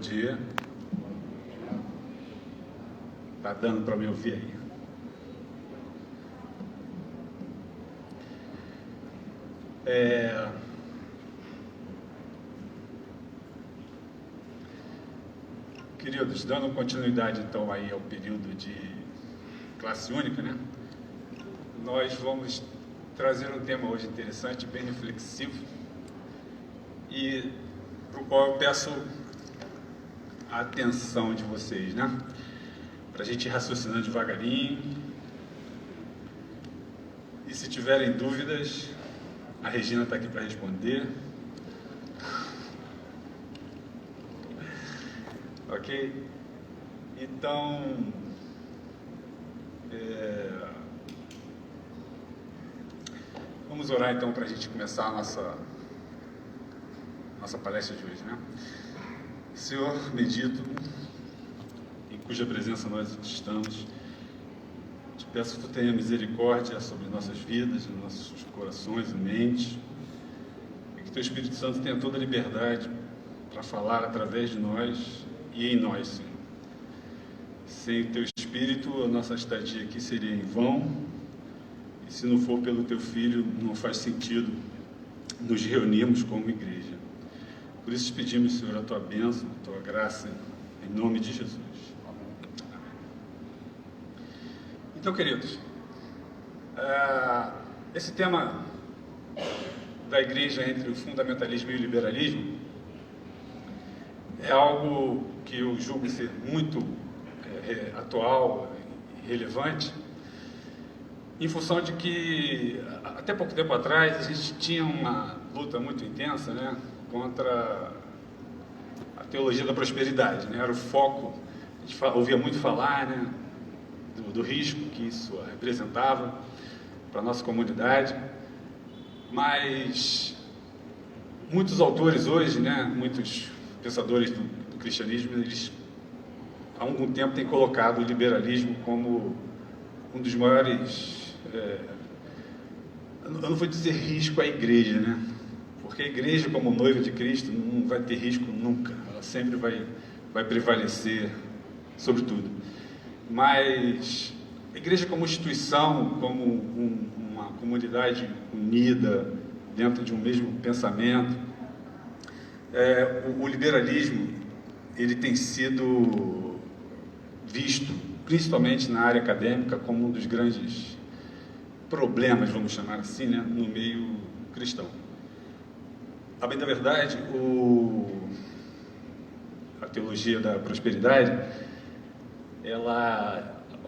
dia. Tá dando para me ouvir aí? Queridos, dando continuidade então aí ao período de classe única, né? Nós vamos trazer um tema hoje interessante, bem reflexivo, e para o qual eu peço a atenção de vocês, né? Para a gente ir raciocinando devagarinho. E se tiverem dúvidas, a Regina está aqui para responder. Ok? Então, vamos orar então para a gente começar a nossa palestra de hoje, né? Senhor bendito, em cuja presença nós estamos, te peço que tu tenha misericórdia sobre nossas vidas, nossos corações e mentes, e que teu Espírito Santo tenha toda a liberdade para falar através de nós e em nós, Senhor. Sem o teu Espírito, a nossa estadia aqui seria em vão, e se não for pelo teu Filho, não faz sentido nos reunirmos como igreja. Por isso te pedimos, Senhor, a tua bênção, a tua graça, em nome de Jesus. Amém. Então, queridos, esse tema da igreja entre o fundamentalismo e o liberalismo é algo que eu julgo ser muito atual e relevante, em função de que, até pouco tempo atrás, a gente tinha uma luta muito intensa, né, contra a teologia da prosperidade, né? Era o foco, a gente ouvia muito falar, né, do risco que isso representava para a nossa comunidade, mas muitos autores hoje, né, muitos pensadores do cristianismo, eles há algum tempo têm colocado o liberalismo como um dos maiores, eu não vou dizer risco à igreja, né? Porque a igreja, como noiva de Cristo, não vai ter risco nunca. Ela sempre vai prevalecer sobre tudo. Mas a igreja como instituição, como uma comunidade unida dentro de um mesmo pensamento, o liberalismo, ele tem sido visto, principalmente na área acadêmica, como um dos grandes problemas, vamos chamar assim, né, no meio cristão. A bem da verdade, a teologia da prosperidade,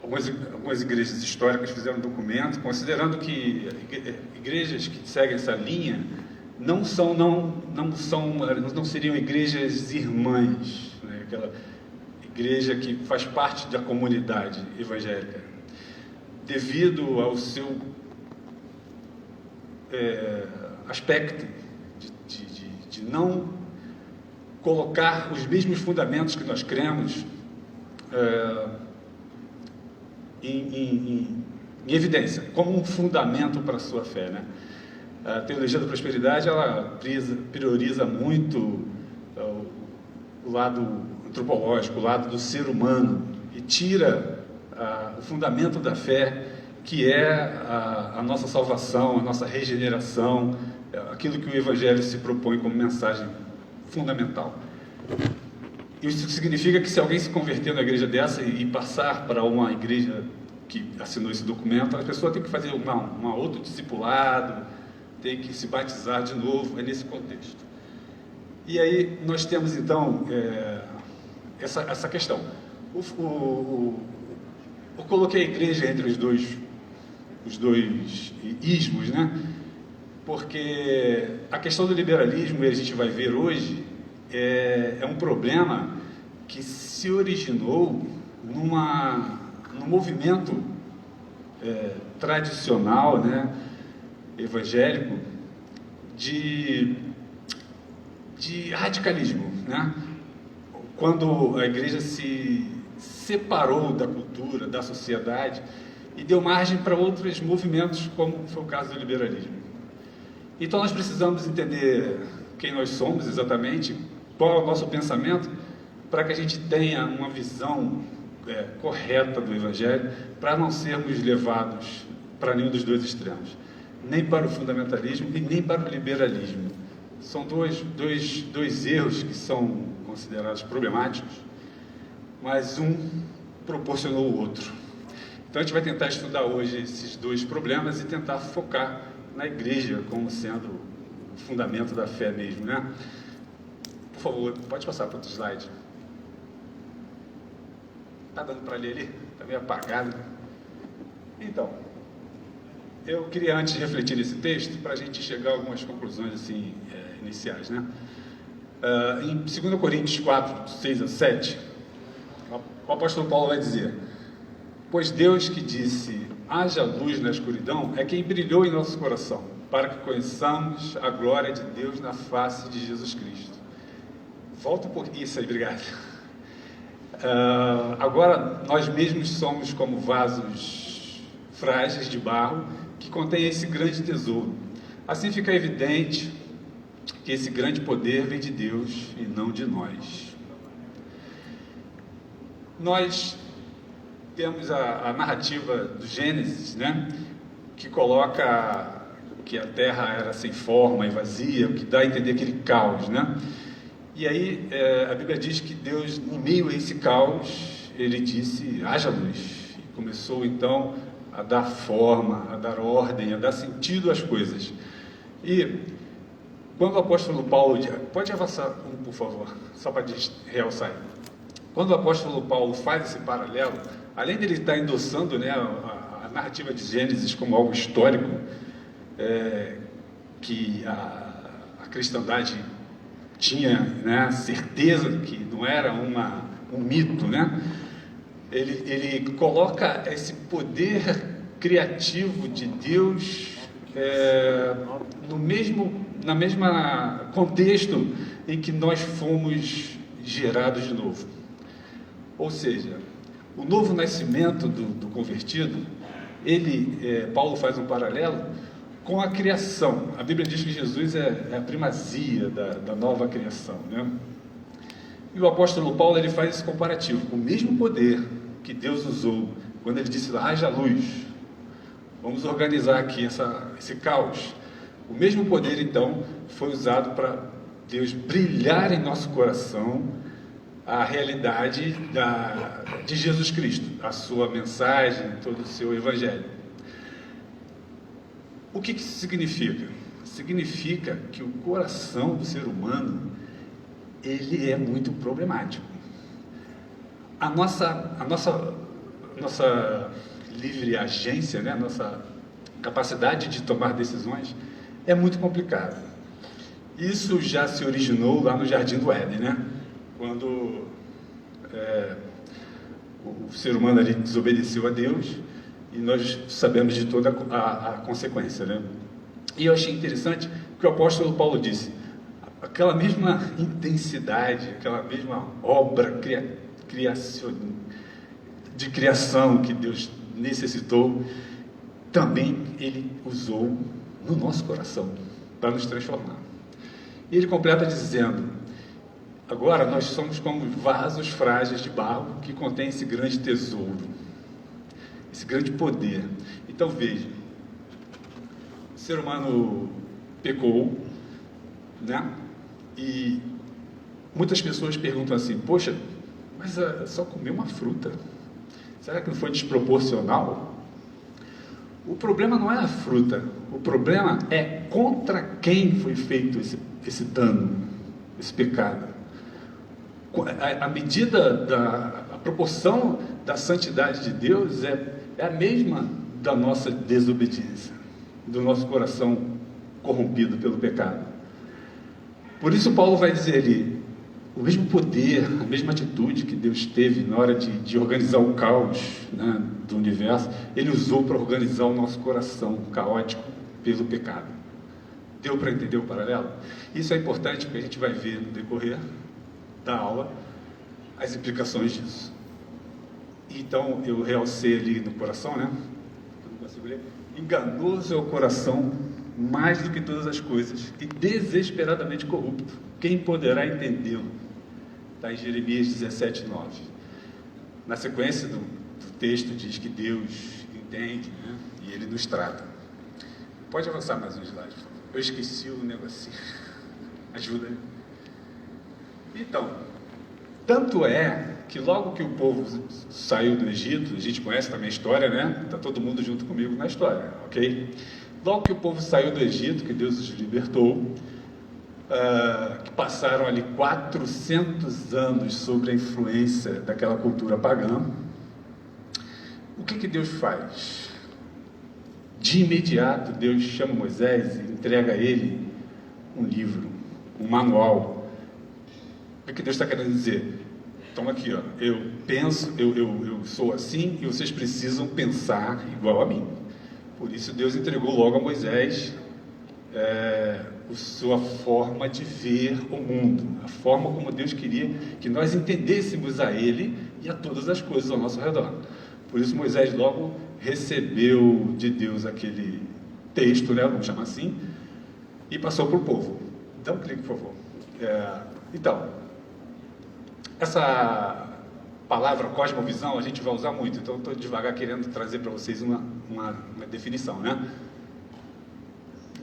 algumas igrejas históricas fizeram um documento considerando que igrejas que seguem essa linha não seriam igrejas irmãs, né? Aquela igreja que faz parte da comunidade evangélica, devido ao seu aspecto de não colocar os mesmos fundamentos que nós cremos em evidência, como um fundamento para a sua fé, né? A teologia da prosperidade, ela prioriza muito o lado antropológico, o lado do ser humano, e tira o fundamento da fé, que é a nossa salvação, a nossa regeneração, aquilo que o Evangelho se propõe como mensagem fundamental. Isso significa que se alguém se converter na igreja dessa e passar para uma igreja que assinou esse documento, a pessoa tem que fazer um outro discipulado, tem que se batizar de novo, é nesse contexto. E aí nós temos então essa questão. Eu coloquei a igreja entre os dois ismos, né? Porque a questão do liberalismo, e a gente vai ver hoje, é um problema que se originou num movimento tradicional, né, evangélico, de radicalismo, né? Quando a igreja se separou da cultura, da sociedade, e deu margem para outros movimentos, como foi o caso do liberalismo. Então nós precisamos entender quem nós somos exatamente, qual é o nosso pensamento, para que a gente tenha uma visão correta do Evangelho, para não sermos levados para nenhum dos dois extremos, nem para o fundamentalismo e nem para o liberalismo. São dois erros que são considerados problemáticos, mas um proporcionou o outro. Então a gente vai tentar estudar hoje esses dois problemas e tentar focar na igreja como sendo o fundamento da fé mesmo, né? Por favor, pode passar para outro slide. Está dando para ler ali? Está meio apagado. Então, eu queria antes refletir nesse texto para a gente chegar a algumas conclusões assim, iniciais, né? Em 2 Coríntios 4, 6 a 7, o apóstolo Paulo vai dizer: pois Deus que disse, haja luz na escuridão, é quem brilhou em nosso coração, para que conheçamos a glória de Deus na face de Jesus Cristo. Volta por isso aí, obrigado. Agora, nós mesmos somos como vasos frágeis de barro, que contém esse grande tesouro. Assim fica evidente que esse grande poder vem de Deus e não de nós. Nós temos a narrativa do Gênesis, né, que coloca que a terra era sem forma e vazia, o que dá a entender aquele caos, né? E aí a Bíblia diz que Deus, em meio a esse caos, Ele disse, haja luz. E começou então a dar forma, a dar ordem, a dar sentido às coisas. E quando o apóstolo Paulo, pode avançar por favor, só para realçar. Quando o apóstolo Paulo faz esse paralelo, além de ele estar endossando, né, a narrativa de Gênesis como algo histórico, que a cristandade tinha, né, certeza que não era um mito, né? Ele coloca esse poder criativo de Deus na mesma contexto em que nós fomos gerados de novo. Ou seja, o novo nascimento do convertido, Paulo faz um paralelo com a criação. A Bíblia diz que Jesus é a primazia da nova criação, né? E o apóstolo Paulo ele faz esse comparativo. O mesmo poder que Deus usou quando ele disse, haja luz, vamos organizar aqui esse caos. O mesmo poder, então, foi usado para Deus brilhar em nosso coração a realidade de Jesus Cristo, a sua mensagem, todo o seu evangelho. O que isso significa? Significa que o coração do ser humano, ele é muito problemático. A nossa livre agência, né, a nossa capacidade de tomar decisões é muito complicada. Isso já se originou lá no Jardim do Éden, né? Quando o ser humano ali desobedeceu a Deus, e nós sabemos de toda a consequência, né? E eu achei interessante que o apóstolo Paulo disse, aquela mesma intensidade, aquela mesma obra de criação que Deus necessitou, também Ele usou no nosso coração, para nos transformar. E ele completa dizendo, agora nós somos como vasos frágeis de barro que contém esse grande tesouro, esse grande poder. Então veja, o ser humano pecou, né? E muitas pessoas perguntam assim, poxa, mas só comeu uma fruta, será que não foi desproporcional? O problema não é a fruta, o problema é contra quem foi feito esse dano, esse pecado. A medida, a proporção da santidade de Deus é a mesma da nossa desobediência, do nosso coração corrompido pelo pecado. Por isso Paulo vai dizer ali, o mesmo poder, a mesma atitude que Deus teve na hora de organizar o caos, né, do universo, Ele usou para organizar o nosso coração caótico pelo pecado. Deu para entender o paralelo? Isso é importante porque a gente vai ver no decorrer da aula as implicações disso. Então eu realcei ali no coração, né? Não consigo ler. Enganoso é o coração mais do que todas as coisas e desesperadamente corrupto. Quem poderá entendê-lo? está em Jeremias 17, 9. Na sequência do texto diz que Deus entende, né? E Ele nos trata. Pode avançar mais um slide. Eu esqueci o negocinho. Ajuda aí. Então, tanto é que logo que o povo saiu do Egito, a gente conhece também a história, né? Está todo mundo junto comigo na história, ok? Logo que o povo saiu do Egito, que Deus os libertou, que passaram ali 400 anos sob a influência daquela cultura pagã, o que Deus faz? De imediato, Deus chama Moisés e entrega a ele um livro, um manual. O que Deus está querendo dizer? Toma aqui, ó, eu penso, eu sou assim e vocês precisam pensar igual a mim. Por isso Deus entregou logo a Moisés a sua forma de ver o mundo, a forma como Deus queria que nós entendêssemos a Ele e a todas as coisas ao nosso redor. Por isso Moisés logo recebeu de Deus aquele texto, né, vamos chamar assim, e passou para o povo. Dá um clique, por favor. Então, essa palavra cosmovisão a gente vai usar muito, então estou devagar querendo trazer para vocês uma definição, né?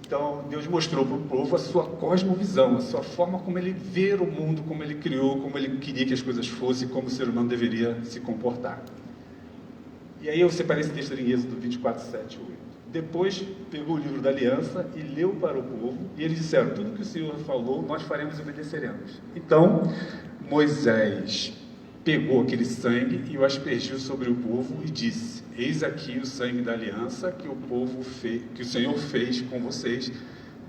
Então, Deus mostrou para o povo a sua cosmovisão, a sua forma como ele vê o mundo, como ele criou, como ele queria que as coisas fossem, como o ser humano deveria se comportar. E aí eu separei esse texto em Êxodo 24, 7 e 8. Depois, pegou o livro da aliança e leu para o povo, e eles disseram, tudo que o Senhor falou, nós faremos e obedeceremos. Então, Moisés pegou aquele sangue e o aspergiu sobre o povo e disse, eis aqui o sangue da aliança que o Senhor fez com vocês,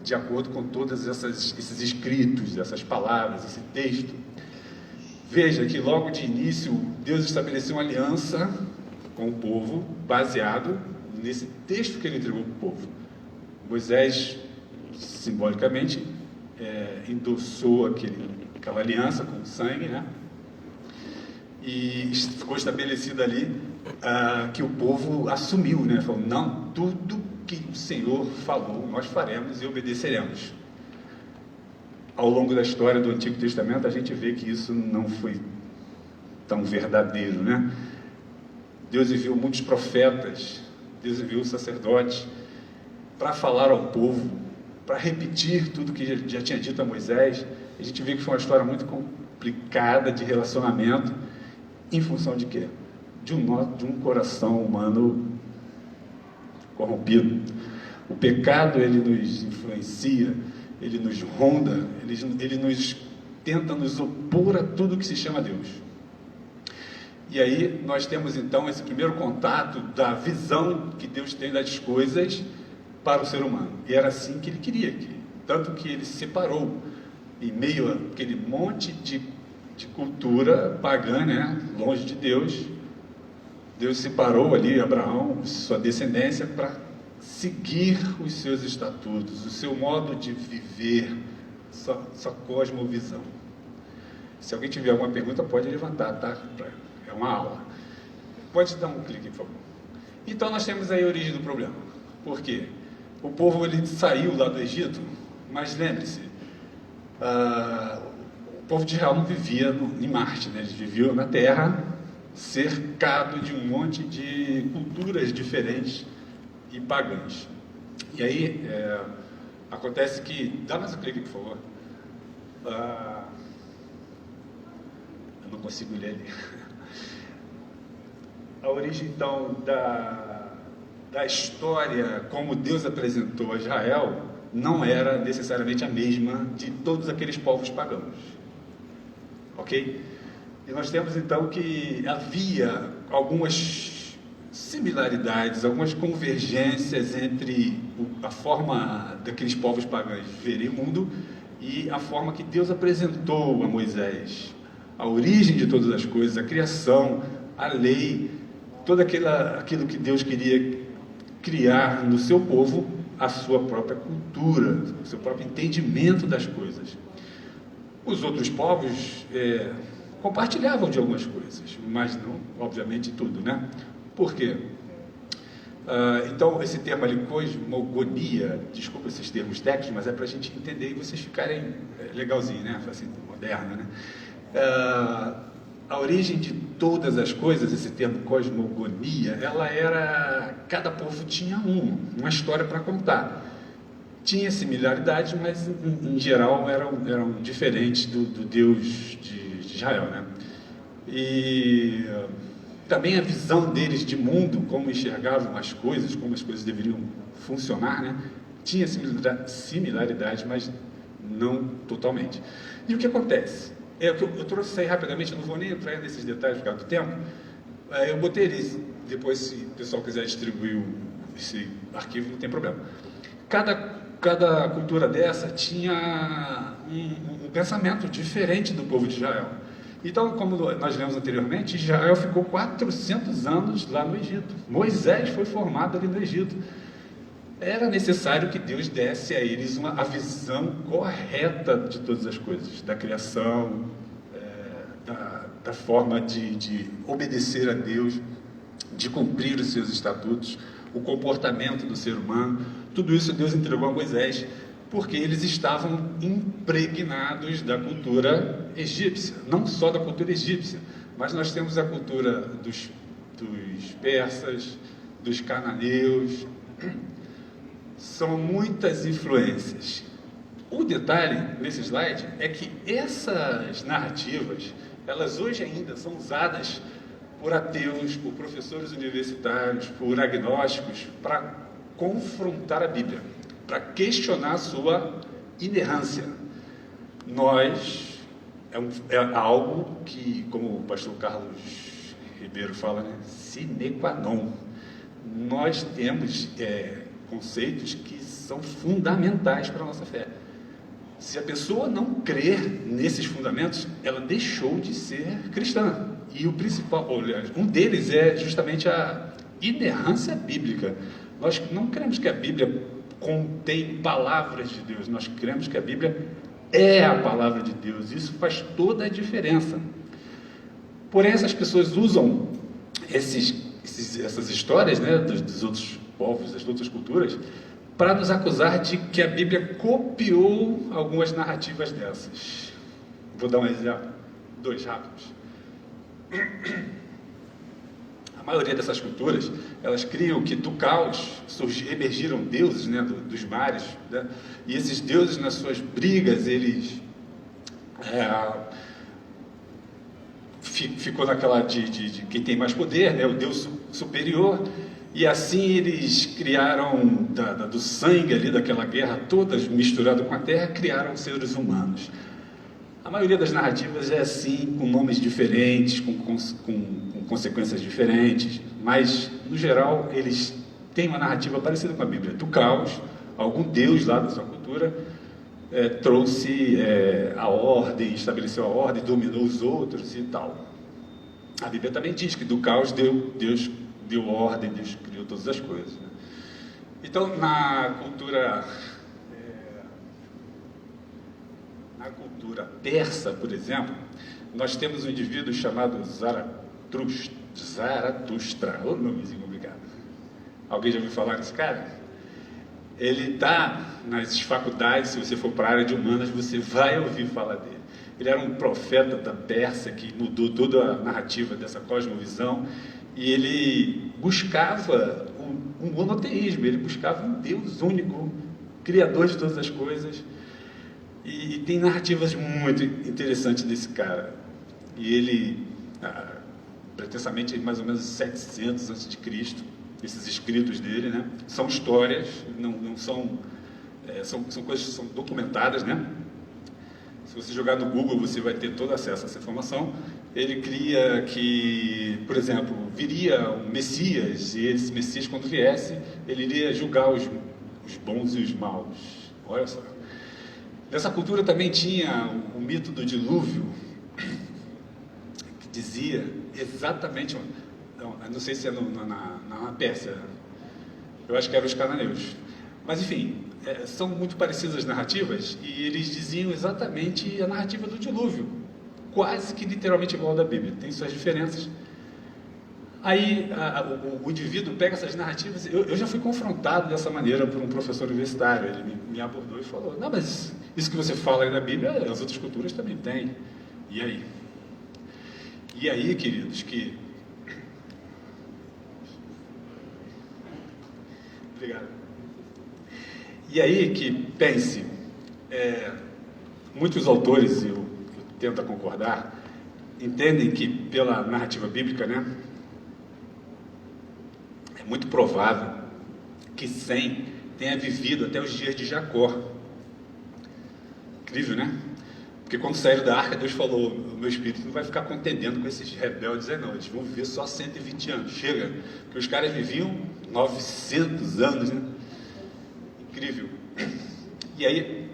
de acordo com todos esses escritos, essas palavras, esse texto. Veja que logo de início, Deus estabeleceu uma aliança com o povo, baseado nesse texto que ele entregou para o povo. Moisés, simbolicamente, endossou aquela aliança com sangue, né? E ficou estabelecido ali que o povo assumiu, né? Falou, não, tudo que o Senhor falou, nós faremos e obedeceremos. Ao longo da história do Antigo Testamento, a gente vê que isso não foi tão verdadeiro, né? Deus enviou muitos profetas, Deus enviou sacerdotes para falar ao povo, para repetir tudo que já tinha dito a Moisés. A gente vê que foi uma história muito complicada de relacionamento, em função de quê? De um coração humano corrompido. O pecado, ele nos influencia, ele nos ronda, ele nos tenta nos opor a tudo que se chama Deus. E aí nós temos então esse primeiro contato da visão que Deus tem das coisas para o ser humano. E era assim que ele queria, tanto que ele se separou em meio àquele monte de cultura pagã, né, longe de Deus. Deus separou ali Abraão, sua descendência, para seguir os seus estatutos, o seu modo de viver, sua cosmovisão. Se alguém tiver alguma pergunta, pode levantar, tá? É uma aula. Pode dar um clique, por favor. Então, nós temos aí a origem do problema. Por quê? O povo ele saiu lá do Egito, mas lembre-se, o povo de Israel não vivia em Marte, né? Eles viviam na Terra, cercado de um monte de culturas diferentes e pagãs. E aí, acontece que... Dá mais um clique, por favor. Eu não consigo ler ali. A origem, então, da história, como Deus apresentou a Israel, não era necessariamente a mesma de todos aqueles povos pagãos. Ok? E nós temos, então, que havia algumas similaridades, algumas convergências entre a forma daqueles povos pagãos verem o mundo e a forma que Deus apresentou a Moisés. A origem de todas as coisas, a criação, a lei, todo aquilo que Deus queria criar no seu povo, a sua própria cultura, o seu próprio entendimento das coisas. Os outros povos compartilhavam de algumas coisas, mas não, obviamente, tudo, né? Por quê? Então, esse termo ali, cosmogonia, desculpa esses termos técnicos, mas é para a gente entender e vocês ficarem legalzinho, né? Assim, moderno, né? A origem de todas as coisas, esse termo cosmogonia, cada povo tinha uma história para contar. Tinha similaridades, mas em geral eram diferentes do Deus de Israel, né? E também a visão deles de mundo, como enxergavam as coisas, como as coisas deveriam funcionar, né? Tinha similaridade, mas não totalmente. E o que acontece? Eu trouxe isso aí rapidamente, não vou nem entrar nesses detalhes por causa do tempo. Eu botei eles, depois se o pessoal quiser distribuir esse arquivo, não tem problema. Cada cultura dessa tinha um pensamento diferente do povo de Israel. Então, como nós lemos anteriormente, Israel ficou 400 anos lá no Egito. Moisés foi formado ali no Egito. Era necessário que Deus desse a eles a visão correta de todas as coisas, da criação, da forma de obedecer a Deus, de cumprir os seus estatutos, o comportamento do ser humano. Tudo isso Deus entregou a Moisés, porque eles estavam impregnados da cultura egípcia, não só da cultura egípcia, mas nós temos a cultura dos persas, dos cananeus. São muitas influências. O detalhe nesse slide é que essas narrativas, elas hoje ainda são usadas por ateus, por professores universitários, por agnósticos, para confrontar a Bíblia, para questionar a sua inerrância. É algo que, como o pastor Carlos Ribeiro fala, né, sine qua non. Nós temos conceitos que são fundamentais para a nossa fé. Se a pessoa não crer nesses fundamentos, ela deixou de ser cristã. E o principal, um deles é justamente a inerrância bíblica. Nós não cremos que a Bíblia contém palavras de Deus, nós cremos que a Bíblia é a palavra de Deus. Isso faz toda a diferença. Porém, essas pessoas usam essas histórias, né, dos outros povos, das outras culturas, para nos acusar de que a Bíblia copiou algumas narrativas dessas. Vou dar um exemplo, 2 rápidos. A maioria dessas culturas, elas criam que do caos emergiram deuses, né, dos mares, né, e esses deuses, nas suas brigas, eles ficou naquela de quem tem mais poder, né, o Deus superior. E assim eles criaram, do sangue ali, daquela guerra toda misturada com a terra, criaram seres humanos. A maioria das narrativas é assim, com nomes diferentes, com consequências diferentes, mas, no geral, eles têm uma narrativa parecida com a Bíblia. Do caos, algum deus lá da sua cultura trouxe a ordem, estabeleceu a ordem, dominou os outros e tal. A Bíblia também diz que do caos Deus deu ordem, Deus criou todas as coisas, né? Então, na cultura persa, por exemplo, nós temos um indivíduo chamado Zaratustra. Ô, nomezinho complicado. Alguém já ouviu falar desse cara? Ele está nas faculdades, se você for para a área de humanas, você vai ouvir falar dele. Ele era um profeta da Pérsia que mudou toda a narrativa dessa cosmovisão. E ele buscava um monoteísmo, ele buscava um Deus único, criador de todas as coisas. E tem narrativas muito interessantes desse cara. E ele, pretensamente, mais ou menos 700 a.C., esses escritos dele, né, são histórias, não são, são coisas que são documentadas, né? Se você jogar no Google, você vai ter todo acesso a essa informação. Ele cria que, por exemplo, viria um Messias, e esse Messias, quando viesse, ele iria julgar os bons e os maus. Olha só. Nessa cultura também tinha o mito do dilúvio, que dizia exatamente, não sei se é na Pérsia, eu acho que eram os cananeus, mas enfim, são muito parecidas as narrativas, e eles diziam exatamente a narrativa do dilúvio, quase que literalmente igual da Bíblia, tem suas diferenças. Aí o indivíduo pega essas narrativas. Eu já fui confrontado dessa maneira por um professor universitário. Ele me abordou e falou: não, mas isso que você fala aí da Bíblia, as outras culturas também têm. E aí? E aí, queridos, Obrigado. E aí que pense, muitos autores, eu tento concordar, entendem que pela narrativa bíblica, né, é muito provável que Sem tenha vivido até os dias de Jacó. Incrível, né? Porque quando saíram da arca, Deus falou: o meu espírito não vai ficar contendendo com esses rebeldes aí não, eles vão viver só 120 anos, chega, porque os caras viviam 900 anos, né? Incrível. E aí,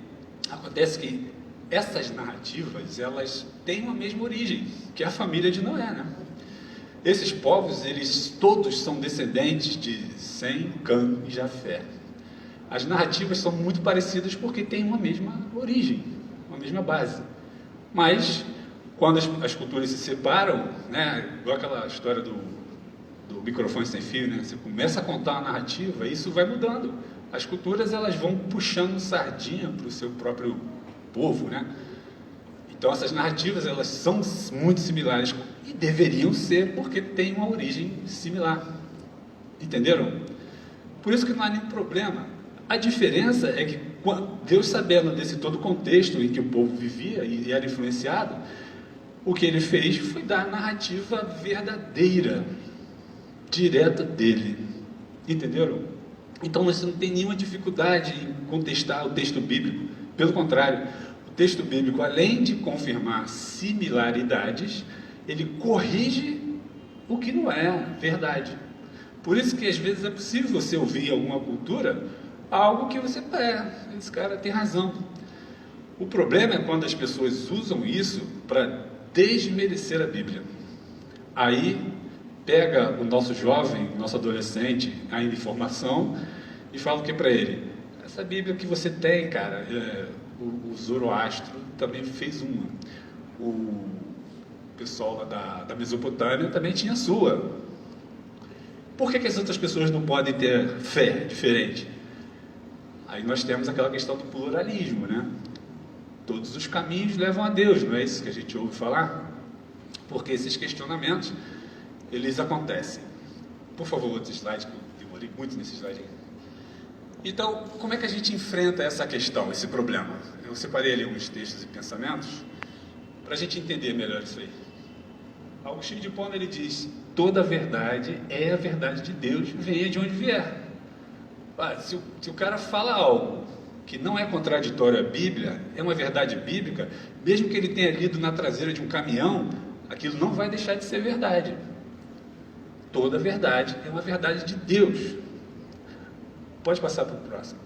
acontece que essas narrativas, elas têm uma mesma origem, que é a família de Noé, né? Esses povos, eles todos são descendentes de Sem, Cã e Jafé. As narrativas são muito parecidas porque têm uma mesma origem, uma mesma base. Mas, quando as culturas se separam, né, igual aquela história do microfone sem fio, né, você começa a contar uma narrativa e isso vai mudando. As culturas, elas vão puxando sardinha para o seu próprio povo, né? Então, essas narrativas, elas são muito similares e deveriam ser porque têm uma origem similar. Entenderam? Por isso que não há nenhum problema. A diferença é que Deus, sabendo desse todo contexto em que o povo vivia e era influenciado, o que ele fez foi dar a narrativa verdadeira, direta dele. Entenderam? Então você não tem nenhuma dificuldade em contestar o texto bíblico. Pelo contrário, o texto bíblico, além de confirmar similaridades, ele corrige o que não é verdade. Por isso que às vezes é possível você ouvir em alguma cultura algo que você, esse cara tem razão. O problema é quando as pessoas usam isso para desmerecer a Bíblia. Aí pega o nosso jovem, o nosso adolescente, ainda em formação, e fala o que para ele? Essa Bíblia que você tem, cara, o Zoroastro também fez uma. O pessoal lá da Mesopotâmia também tinha a sua. Por que as outras pessoas não podem ter fé diferente? Aí nós temos aquela questão do pluralismo, né? Todos os caminhos levam a Deus, não é isso que a gente ouve falar? Porque esses questionamentos, eles acontecem. Por favor, outro slide, que eu demorei muito nesse slide aí. Então, como é que a gente enfrenta essa questão, esse problema? Eu separei ali alguns textos e pensamentos para a gente entender melhor isso aí. Agostinho de Hipona, ele diz: toda verdade é a verdade de Deus, venha de onde vier. Se o cara fala algo que não é contraditório à Bíblia, é uma verdade bíblica, mesmo que ele tenha lido na traseira de um caminhão, aquilo não vai deixar de ser verdade. Toda verdade é uma verdade de Deus. Pode passar para o próximo.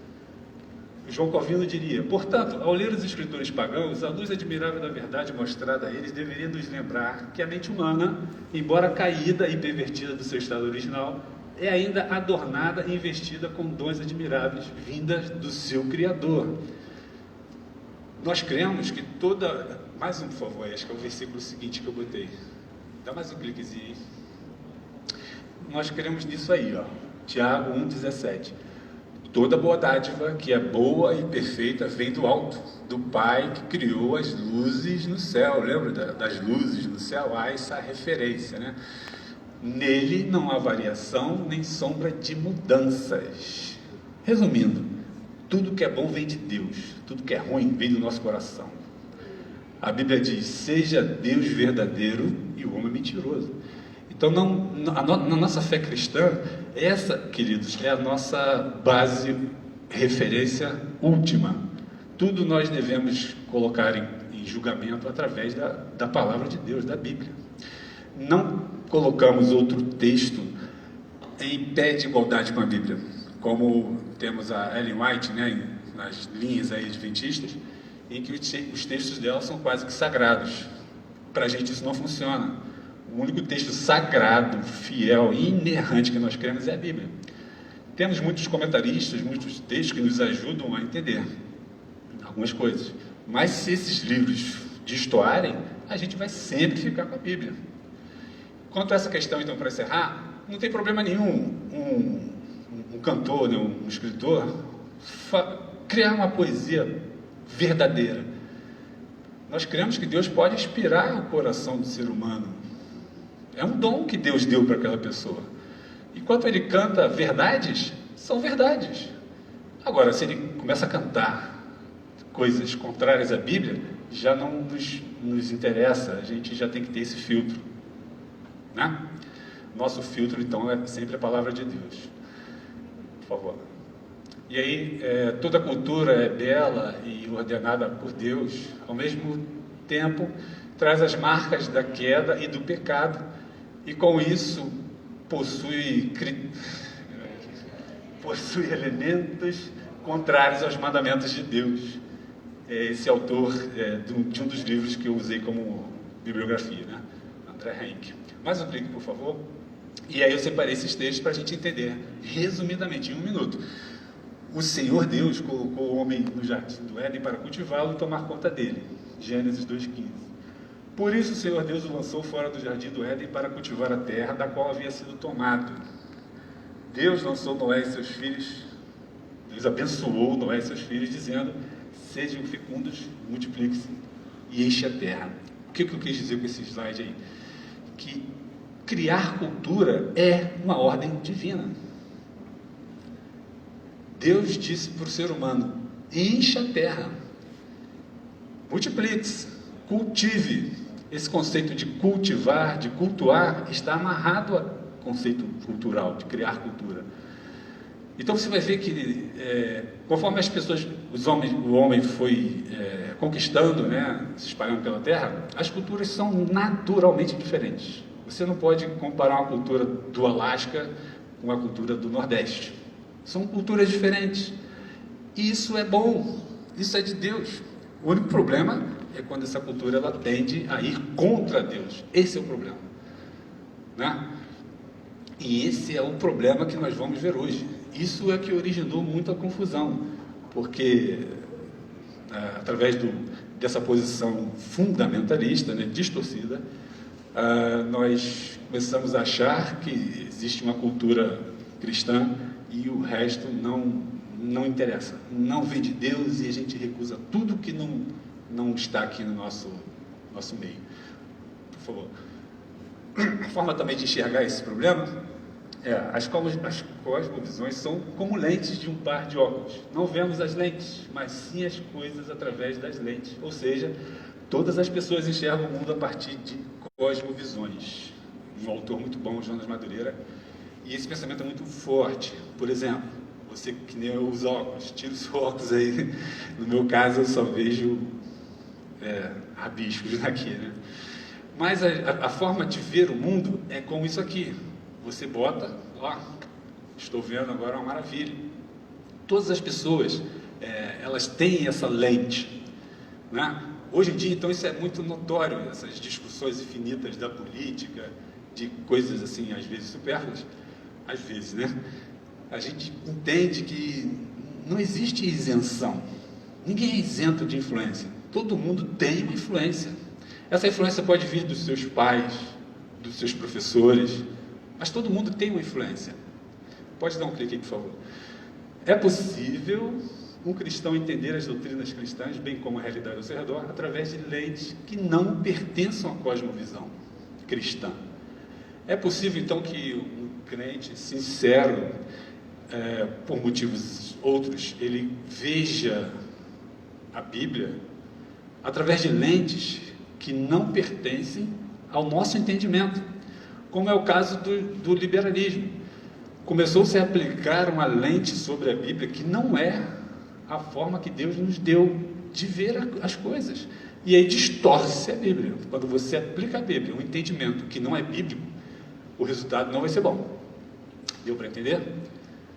João Calvino diria: portanto, ao ler os escritores pagãos, a luz admirável da verdade mostrada a eles deveria nos lembrar que a mente humana, embora caída e pervertida do seu estado original, é ainda adornada e investida com dons admiráveis vindas do seu Criador. Nós cremos que toda... Mais um, por favor, acho que é o versículo seguinte que eu botei. Dá mais um cliquezinho aí. Nós cremos nisso aí, ó. Tiago 1,17. Toda boa dádiva que é boa e perfeita vem do alto, do Pai que criou as luzes no céu. Lembra das luzes no céu? Há essa referência, né? Nele não há variação nem sombra de mudanças. Resumindo, tudo que é bom vem de Deus, tudo que é ruim vem do nosso coração. A Bíblia diz: seja Deus verdadeiro e o homem mentiroso. Então, na nossa fé cristã, essa, queridos, é a nossa base, referência última. Tudo nós devemos colocar em julgamento através da palavra de Deus, da Bíblia. Não colocamos outro texto em pé de igualdade com a Bíblia, como temos a Ellen White, né, nas linhas aí adventistas, em que os textos dela são quase que sagrados. Para a gente isso não funciona. O único texto sagrado, fiel e inerrante que nós cremos é a Bíblia. Temos muitos comentaristas, muitos textos que nos ajudam a entender algumas coisas. Mas se esses livros destoarem, a gente vai sempre ficar com a Bíblia. Quanto a essa questão, então, para encerrar, não tem problema nenhum um cantor, né, um escritor, criar uma poesia verdadeira. Nós cremos que Deus pode inspirar o coração do ser humano É um dom que Deus deu para aquela pessoa. Enquanto ele canta verdades, são verdades. Agora, se ele começa a cantar coisas contrárias à Bíblia, já não nos interessa, a gente já tem que ter esse filtro, né? Nosso filtro, então, é sempre a palavra de Deus. Por favor. E aí, toda cultura é bela e ordenada por Deus, ao mesmo tempo, traz as marcas da queda e do pecado, e com isso possui elementos contrários aos mandamentos de Deus. Esse autor de um dos livros que eu usei como bibliografia, né? André Henke. Mais um clique, por favor. E aí eu separei esses textos para a gente entender, resumidamente, em 1 minuto. O Senhor Deus colocou o homem no jardim do Éden para cultivá-lo e tomar conta dele. Gênesis 2,15. Por isso o Senhor Deus o lançou fora do jardim do Éden para cultivar a terra da qual havia sido tomado. Deus lançou Noé e seus filhos, Deus abençoou Noé e seus filhos, dizendo: sejam fecundos, multipliquem-se e enche a terra. O que eu quis dizer com esse slide aí? Que criar cultura é uma ordem divina. Deus disse para o ser humano: enche a terra, multiplique-se, cultive. Esse conceito de cultivar, de cultuar, está amarrado ao conceito cultural, de criar cultura. Então você vai ver que conforme as pessoas, o homem foi conquistando, né, se espalhando pela terra, as culturas são naturalmente diferentes. Você não pode comparar uma cultura do Alasca com a cultura do Nordeste. São culturas diferentes. E isso é bom, isso é de Deus. O único problema é quando essa cultura ela tende a ir contra Deus. Esse é o problema, né? E esse é o problema que nós vamos ver hoje. Isso é que originou muita confusão, porque através dessa posição fundamentalista, né, distorcida, nós começamos a achar que existe uma cultura cristã e o resto não interessa, não vem de Deus, e a gente recusa tudo que não está aqui no nosso meio. Por favor. A forma também de enxergar esse problema as cosmovisões são como lentes de um par de óculos. Não vemos as lentes, mas sim as coisas através das lentes. Ou seja, todas as pessoas enxergam o mundo a partir de cosmovisões. Um autor muito bom, Jonas Madureira, e esse pensamento é muito forte. Por exemplo, você que nem usa óculos, tira os óculos aí. No meu caso, eu só vejo rabiscos aqui, né? Mas a forma de ver o mundo é como isso aqui. Você bota, ó, estou vendo agora uma maravilha. Todas as pessoas, elas têm essa lente, né? Hoje em dia, então, isso é muito notório, essas discussões infinitas da política, de coisas assim, às vezes supérfluas, às vezes, né? A gente entende que não existe isenção. Ninguém é isento de influência. Todo mundo tem uma influência. Essa influência pode vir dos seus pais, dos seus professores, mas todo mundo tem uma influência. Pode dar um clique aí, por favor. É possível um cristão entender as doutrinas cristãs, bem como a realidade ao seu redor, através de lentes que não pertençam à cosmovisão cristã. É possível, então, que um crente sincero, por motivos outros, ele veja a Bíblia através de lentes que não pertencem ao nosso entendimento, como é o caso do liberalismo. Começou-se a aplicar uma lente sobre a Bíblia que não é a forma que Deus nos deu de ver as coisas. E aí distorce a Bíblia. Quando você aplica a Bíblia, um entendimento que não é bíblico, o resultado não vai ser bom. Deu para entender?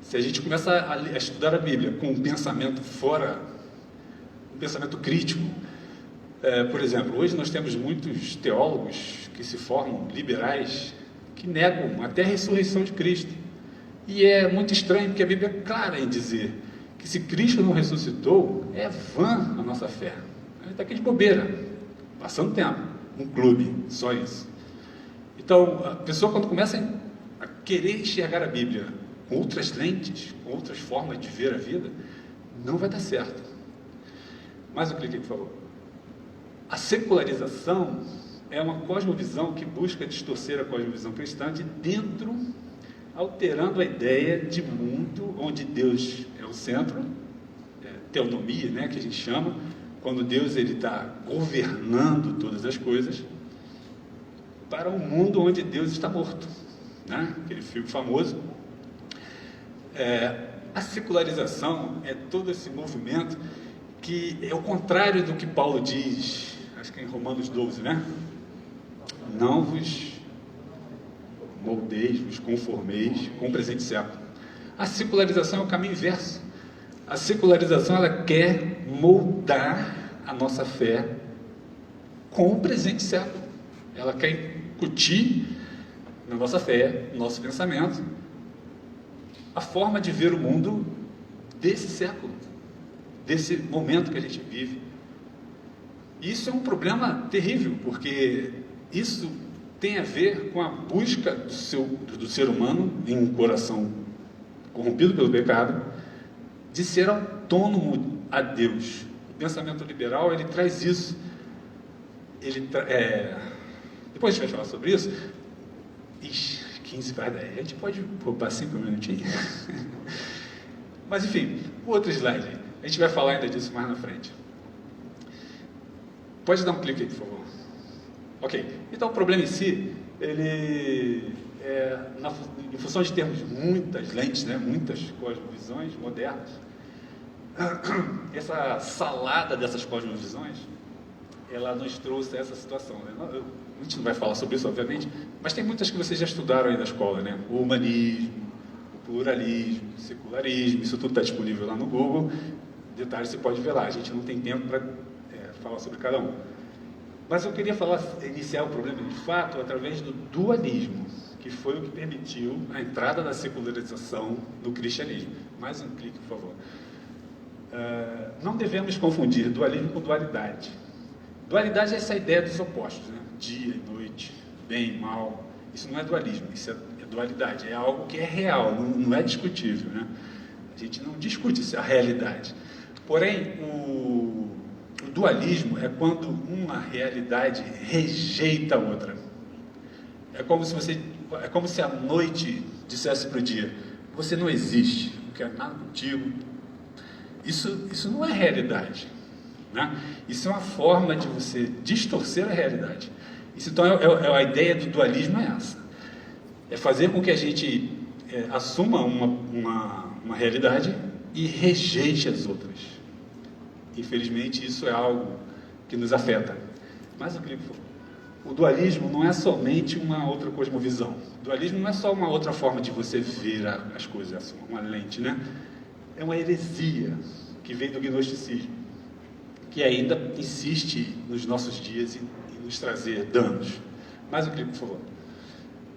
Se a gente começa a estudar a Bíblia com um pensamento fora, um pensamento crítico, por exemplo, hoje nós temos muitos teólogos que se formam liberais, que negam até a ressurreição de Cristo. E é muito estranho, porque a Bíblia é clara em dizer que se Cristo não ressuscitou, é vã a nossa fé. A gente está aqui de bobeira, passando tempo, um clube, só isso. Então, a pessoa quando começa a querer enxergar a Bíblia com outras lentes, com outras formas de ver a vida, não vai dar certo. Mais um clique aí, por favor. A secularização é uma cosmovisão que busca distorcer a cosmovisão cristã de dentro, alterando a ideia de mundo onde Deus é o centro, teonomia, né, que a gente chama, quando Deus está governando todas as coisas, para um mundo onde Deus está morto, né? Aquele filme famoso. A secularização é todo esse movimento que é o contrário do que Paulo diz, acho que é em Romanos 12, né? Não vos moldeis, vos conformeis com o presente século. A secularização é o caminho inverso. A secularização, ela quer moldar a nossa fé com o presente século. Ela quer incutir na nossa fé, no nosso pensamento, a forma de ver o mundo desse século, desse momento que a gente vive. Isso é um problema terrível, porque isso tem a ver com a busca do ser humano, em um coração corrompido pelo pecado, de ser autônomo a Deus. O pensamento liberal, ele traz isso. Depois a gente vai falar sobre isso. 15 para 10, a gente pode poupar 5 minutinhos. Mas enfim, outro slide. A gente vai falar ainda disso mais na frente. Pode dar um clique aí, por favor. Ok, então o problema em si, ele em função de termos muitas lentes, né, muitas cosmovisões modernas, essa salada dessas cosmovisões, ela nos trouxe essa situação, né? A gente não vai falar sobre isso, obviamente, mas tem muitas que vocês já estudaram aí na escola, né? O humanismo, o pluralismo, o secularismo, isso tudo está disponível lá no Google. Detalhes você pode ver lá, a gente não tem tempo para falar sobre cada um. Mas eu queria iniciar o problema de fato através do dualismo, que foi o que permitiu a entrada da secularização no cristianismo. Mais um clique, por favor. Não devemos confundir dualismo com dualidade. Dualidade é essa ideia dos opostos, né? Dia e noite, bem e mal. Isso não é dualismo, isso é dualidade. É algo que é real, não é discutível, né? A gente não discute a realidade. Porém, o dualismo é quando uma realidade rejeita a outra. É como se a noite dissesse para o dia: você não existe, não quero nada contigo. Isso não é realidade, né? Isso é uma forma de você distorcer a realidade. Então a ideia do dualismo é essa: é fazer com que a gente assuma uma realidade e rejeite as outras. Infelizmente, isso é algo que nos afeta. Mais um clique, por favor. O dualismo não é somente uma outra cosmovisão. O dualismo não é só uma outra forma de você ver as coisas, uma lente, né? É uma heresia que vem do gnosticismo, que ainda insiste nos nossos dias em nos trazer danos. Mais um clique, por favor.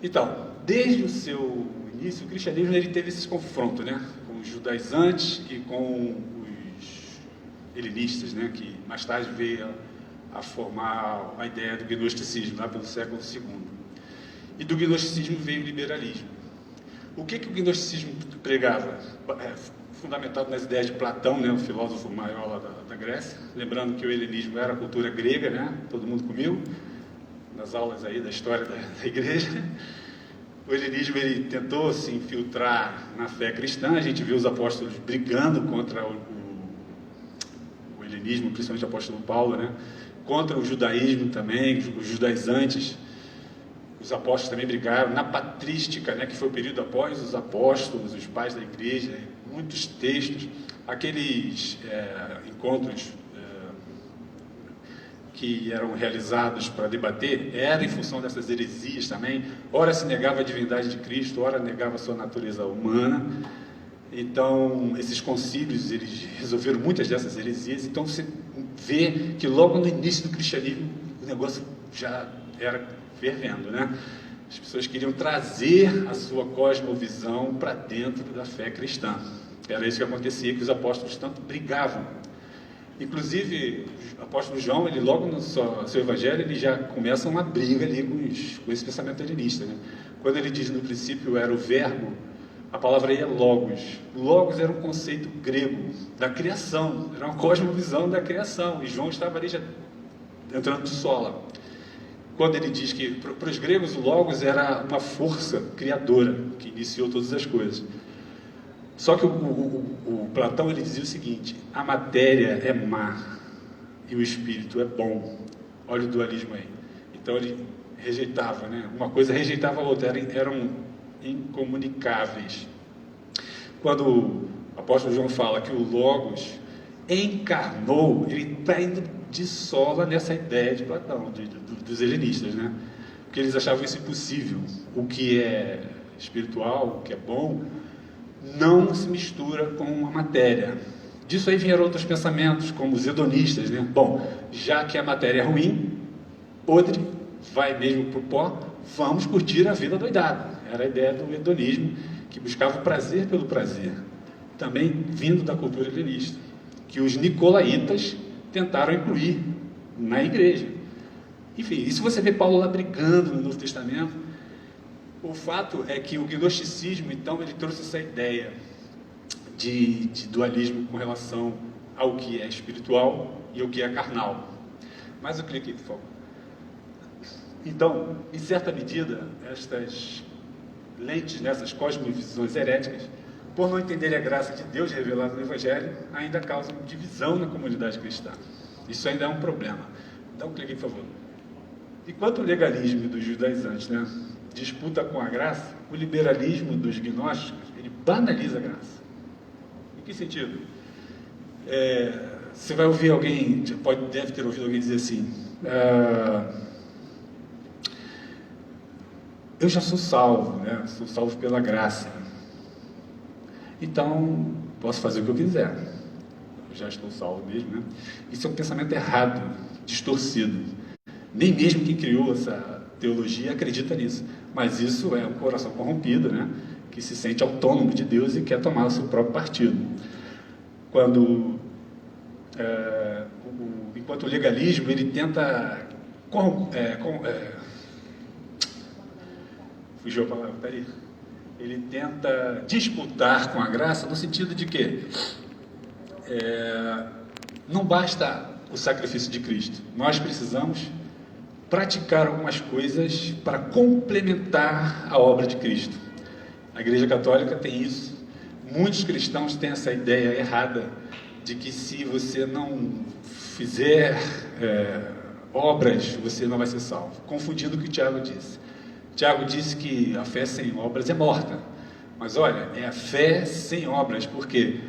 Então, desde o seu início, o cristianismo ele teve esse confronto, né? Com os judaizantes e com os helenistas, né? Que mais tarde veio a formar a ideia do gnosticismo, lá pelo século II. E do gnosticismo veio o liberalismo. O que o gnosticismo pregava? Fundamentado nas ideias de Platão, né, o filósofo maior lá da Grécia. Lembrando que o helenismo era a cultura grega, né? Todo mundo comigo, nas aulas aí da história da igreja. O helenismo ele tentou se infiltrar na fé cristã. A gente viu os apóstolos brigando contra o helenismo, principalmente o apóstolo Paulo, né? Contra o judaísmo também, os judaizantes. Os apóstolos também brigaram na patrística, né, que foi o período após os apóstolos, os pais da igreja, muitos textos, aqueles encontros que eram realizados para debater, era em função dessas heresias também. Ora se negava a divindade de Cristo, ora negava a sua natureza humana. Então, esses concílios, eles resolveram muitas dessas heresias. Então, você vê que logo no início do cristianismo, o negócio já era fervendo, né? As pessoas queriam trazer a sua cosmovisão para dentro da fé cristã. Era isso que acontecia, que os apóstolos tanto brigavam. Inclusive, o apóstolo João, ele logo no seu evangelho, ele já começa uma briga ali com esse pensamento helenista, né? Quando ele diz no princípio era o verbo, a palavra aí é logos. Logos era um conceito grego da criação, era uma cosmovisão da criação, e João estava ali já entrando de sola. quando ele diz que para os gregos o Logos era uma força criadora que iniciou todas as coisas. Só que o Platão ele dizia o seguinte: a matéria é má e o espírito é bom. Olha o dualismo aí. Então ele rejeitava, né? Uma coisa rejeitava a outra, eram incomunicáveis. Quando o apóstolo João fala que o Logos encarnou, ele está indo de sola nessa ideia de Platão, dos helenistas, né? Porque eles achavam isso impossível. O que é espiritual, o que é bom, não se mistura com a matéria. Disso aí vieram outros pensamentos, como os hedonistas, né? Bom, já que a matéria é ruim, podre, vai mesmo para o pó, vamos curtir a vida doidada. Era a ideia do hedonismo, que buscava o prazer pelo prazer. Também vindo da cultura helenista, que os nicolaítas tentaram incluir na igreja. Enfim, e se você vê Paulo lá brigando no Novo Testamento, o fato é que o gnosticismo, então, ele trouxe essa ideia de dualismo com relação ao que é espiritual e ao que é carnal. Mais um clique, por favor. Então, em certa medida, estas lentes, nessas cosmovisões heréticas, por não entenderem a graça de Deus revelada no Evangelho, ainda causam divisão na comunidade cristã. Isso ainda é um problema. Dá um clique, por favor. Enquanto o legalismo dos judaizantes, né, disputa com a graça, o liberalismo dos gnósticos, ele banaliza a graça. Em que sentido? Você vai ouvir alguém, deve ter ouvido alguém dizer assim: eu já sou salvo, né? Sou salvo pela graça. Então, posso fazer o que eu quiser. Eu já estou salvo mesmo, né? Isso é um pensamento errado, distorcido. Nem mesmo quem criou essa teologia acredita nisso. Mas isso é um coração corrompido, né? Que se sente autônomo de Deus e quer tomar o seu próprio partido. Enquanto o legalismo, ele tenta... fugiu a palavra, está aí. Ele tenta disputar com a graça no sentido de que não basta o sacrifício de Cristo. Nós precisamos praticar algumas coisas para complementar a obra de Cristo. A Igreja Católica tem isso. Muitos cristãos têm essa ideia errada de que se você não fizer obras, você não vai ser salvo. Confundindo o que o Tiago disse. Tiago disse que a fé sem obras é morta. Mas olha, é a fé sem obras, porque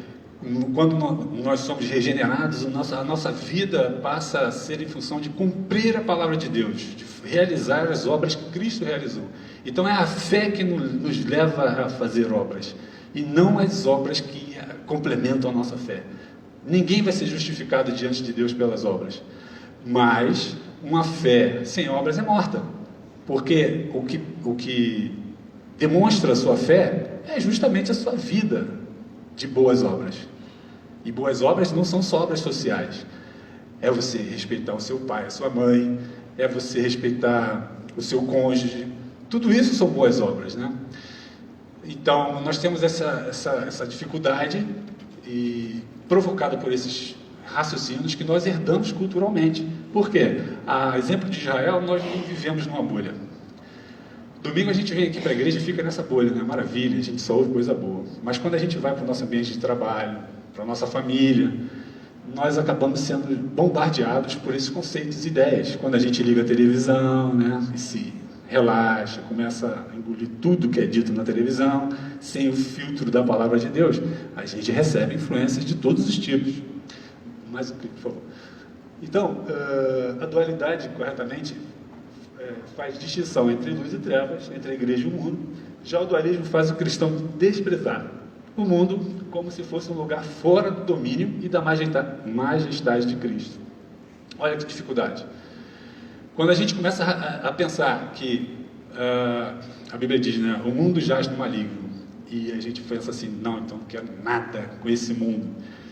quando nós somos regenerados, a nossa vida passa a ser em função de cumprir a palavra de Deus, de realizar as obras que Cristo realizou. Então é a fé que nos leva a fazer obras, e não as obras que complementam a nossa fé. Ninguém vai ser justificado diante de Deus pelas obras, mas uma fé sem obras é morta, porque o que demonstra a sua fé é justamente a sua vida de boas obras. E boas obras não são só obras sociais. É você respeitar o seu pai, a sua mãe, é você respeitar o seu cônjuge. Tudo isso são boas obras, né? Então, nós temos essa dificuldade provocada por esses raciocínios que nós herdamos culturalmente. Por quê? A exemplo de Israel, nós não vivemos numa bolha. Domingo a gente vem aqui para a igreja e fica nessa bolha, né? Maravilha, a gente só ouve coisa boa. Mas quando a gente vai para o nosso ambiente de trabalho, para a nossa família, nós acabamos sendo bombardeados por esses conceitos e ideias. Quando a gente liga a televisão, né? E se relaxa, começa a engolir tudo que é dito na televisão, sem o filtro da palavra de Deus, a gente recebe influências de todos os tipos. Mais um clique, por favor. Então, a dualidade, corretamente, faz distinção entre luz e trevas, entre a igreja e o mundo. Já o dualismo faz o cristão desprezar o mundo como se fosse um lugar fora do domínio e da majestade de Cristo. Olha que dificuldade. Quando a gente começa a pensar que a Bíblia diz, né, o mundo jaz no maligno, e a gente pensa assim, não, então não quero nada com esse mundo.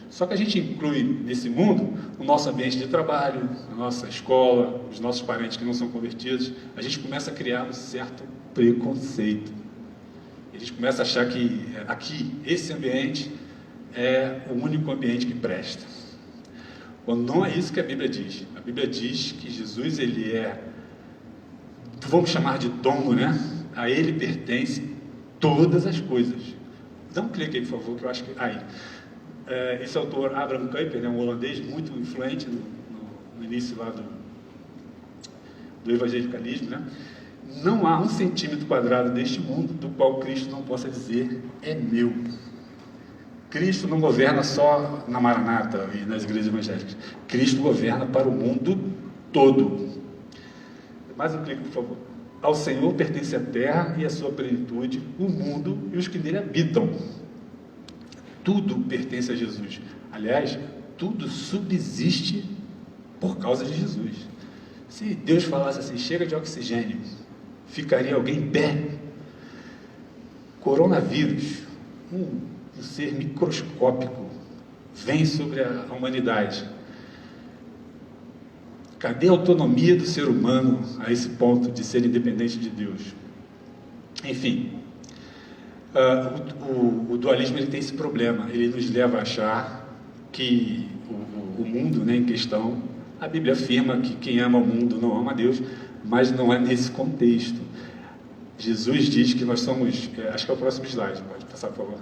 Só que a gente inclui nesse mundo o nosso ambiente de trabalho, a nossa escola, os nossos parentes que não são convertidos. A gente começa a criar um certo preconceito. A gente começa a achar que aqui, esse ambiente é o único ambiente que presta. Quando não é isso que a Bíblia diz. A Bíblia diz que Jesus, ele é vamos chamar de dono, né? A ele pertence todas as coisas. Dá um clique aí, por favor, que eu acho que... Aí. Esse autor, Abraham Kuyper, um holandês muito influente no início lá do evangelicalismo, né? Não há 1 centímetro quadrado deste mundo do qual Cristo não possa dizer, é meu. Cristo não governa só na Maranata e nas igrejas evangélicas. Cristo governa para o mundo todo. Mais um clique, por favor. Ao Senhor pertence a terra e a sua plenitude, o mundo e os que nele habitam. Tudo pertence a Jesus. Aliás, tudo subsiste por causa de Jesus. Se Deus falasse assim, chega de oxigênio, ficaria alguém em pé? Coronavírus, um ser microscópico, vem sobre a humanidade. Cadê a autonomia do ser humano a esse ponto de ser independente de Deus? Enfim, o dualismo ele tem esse problema, ele nos leva a achar que o mundo, né, em questão, a Bíblia afirma que quem ama o mundo não ama a Deus, mas não é nesse contexto. Jesus diz que nós somos, acho que é o próximo slide, pode passar, por favor.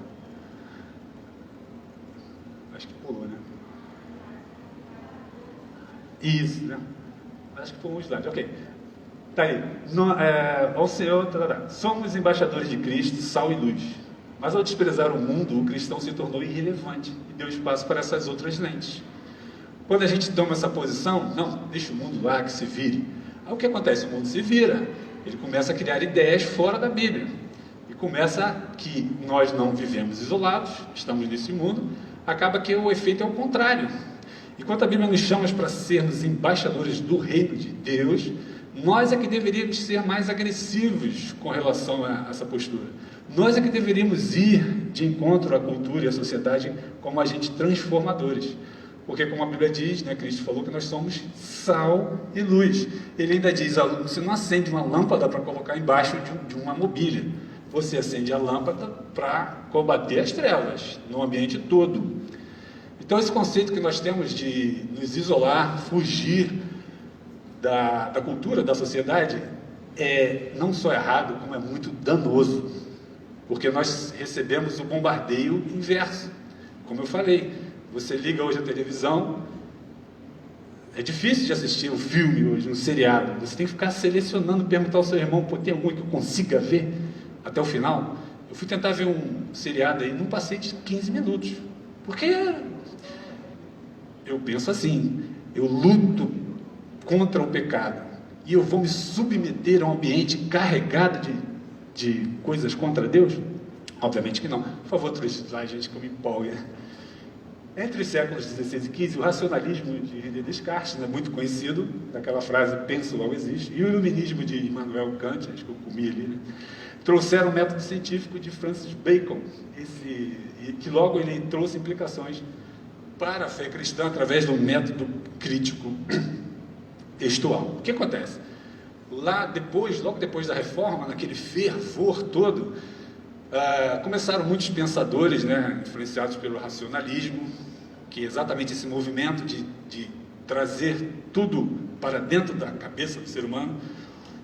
Acho que pulou, né? Isso, né? Acho que pulou um slide, ok. Tá aí. Ao Senhor, somos embaixadores de Cristo, sal e luz. Mas ao desprezar o mundo, o cristão se tornou irrelevante e deu espaço para essas outras lentes. Quando a gente toma essa posição, não, deixa o mundo lá que se vire. Aí o que acontece? O mundo se vira. Ele começa a criar ideias fora da Bíblia. E começa que nós não vivemos isolados, estamos nesse mundo, acaba que o efeito é o contrário. Enquanto a Bíblia nos chama para sermos embaixadores do reino de Deus, nós é que deveríamos ser mais agressivos com relação a essa postura. Nós é que deveríamos ir de encontro à cultura e à sociedade como agentes transformadores. Porque, como a Bíblia diz, né, Cristo falou que nós somos sal e luz. Ele ainda diz, você não acende uma lâmpada para colocar embaixo de uma mobília. Você acende a lâmpada para combater as trevas no ambiente todo. Então, esse conceito que nós temos de nos isolar, fugir da cultura, da sociedade, é não só errado, como é muito danoso. Porque nós recebemos o bombardeio inverso. Como eu falei, você liga hoje a televisão, é difícil de assistir um filme hoje, um seriado. Você tem que ficar selecionando, perguntar ao seu irmão, pô, tem algum que eu consiga ver até o final? Eu fui tentar ver um seriado aí, não passei de 15 minutos. Porque eu penso assim, eu luto contra o pecado e eu vou me submeter a um ambiente carregado de coisas contra Deus? Obviamente que não. Por favor, trouxe slide, gente, que eu me empolgue. Entre os séculos XVI e XV, o racionalismo de René Descartes, né, muito conhecido, daquela frase, penso, logo existe, e o iluminismo de Immanuel Kant, acho que eu comi ali, né, trouxeram o método científico de Francis Bacon, que logo ele trouxe implicações para a fé cristã através do método crítico textual. O que acontece? Logo depois da reforma, naquele fervor todo, começaram muitos pensadores, né, influenciados pelo racionalismo, que é exatamente esse movimento de trazer tudo para dentro da cabeça do ser humano.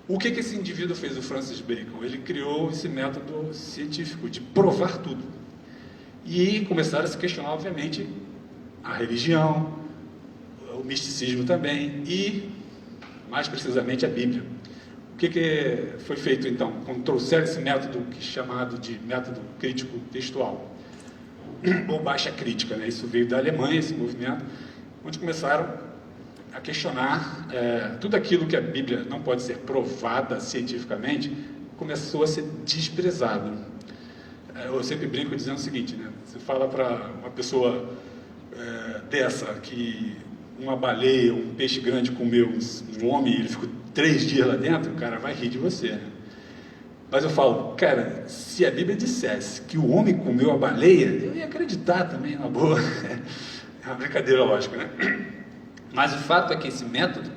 O que esse indivíduo fez, o Francis Bacon? Ele criou esse método científico de provar tudo. E começaram a se questionar, obviamente, a religião, o misticismo também e, mais precisamente, a Bíblia. O que foi feito, então, quando trouxeram esse método chamado de método crítico textual, ou baixa crítica, né? Isso veio da Alemanha, esse movimento, onde começaram a questionar tudo aquilo que a Bíblia não pode ser provada cientificamente, começou a ser desprezado. Eu sempre brinco dizendo o seguinte, né? Você fala para uma pessoa dessa, que uma baleia, um peixe grande comeu um homem e ele ficou 3 dias lá dentro, o cara vai rir de você, né? Mas eu falo, cara, se a Bíblia dissesse que o homem comeu a baleia, eu ia acreditar também, na boa. É uma brincadeira, lógico, né? Mas o fato é que esse método,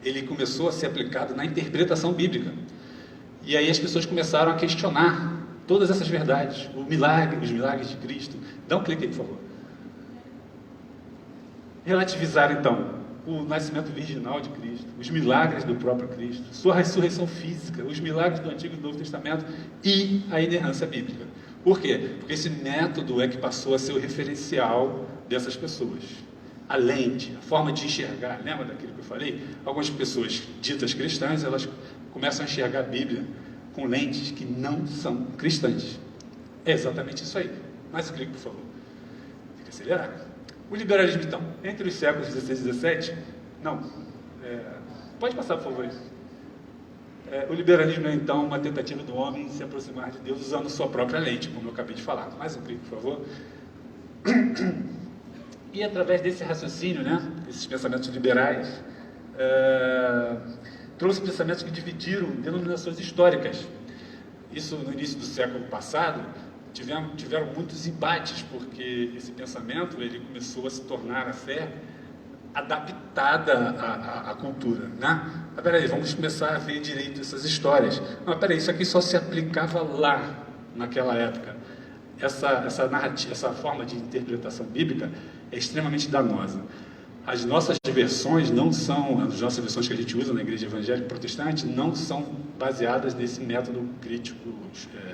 ele começou a ser aplicado na interpretação bíblica. E aí as pessoas começaram a questionar todas essas verdades, os milagres de Cristo. Dá um clique aí, por favor. Relativizar, então, o nascimento virginal de Cristo, os milagres do próprio Cristo, sua ressurreição física, os milagres do Antigo e do Novo Testamento e a inerrância bíblica. Por quê? Porque esse método é que passou a ser o referencial dessas pessoas. A lente, a forma de enxergar, lembra daquilo que eu falei? Algumas pessoas ditas cristãs, elas começam a enxergar a Bíblia com lentes que não são cristãs. É exatamente isso aí. Mais um clique, por favor. Fica acelerado. O liberalismo, então, entre os séculos XVI e XVII, pode passar, por favor. O liberalismo é, então, uma tentativa do homem de se aproximar de Deus usando sua própria lente, como eu acabei de falar. Mais um clique, por favor. E através desse raciocínio, né, esses pensamentos liberais, trouxe pensamentos que dividiram denominações históricas. Isso no início do século passado, tiveram muitos embates, porque esse pensamento ele começou a se tornar a fé adaptada à cultura, né? Mas peraí, vamos começar a ver direito essas histórias. Não, peraí, isso aqui só se aplicava lá, naquela época. Essa narrativa, essa forma de interpretação bíblica é extremamente danosa. As nossas versões que a gente usa na igreja evangélica protestante não são baseadas nesse método crítico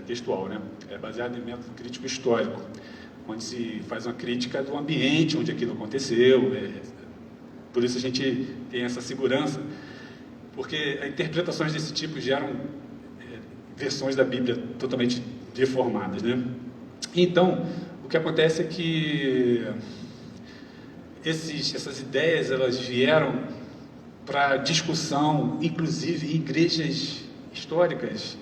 textual, né? É baseado em método crítico histórico, onde se faz uma crítica do ambiente onde aquilo aconteceu. Por isso a gente tem essa segurança, porque interpretações desse tipo geram versões da Bíblia totalmente deformadas, né? Então, o que acontece é que essas ideias elas vieram para discussão, inclusive em igrejas históricas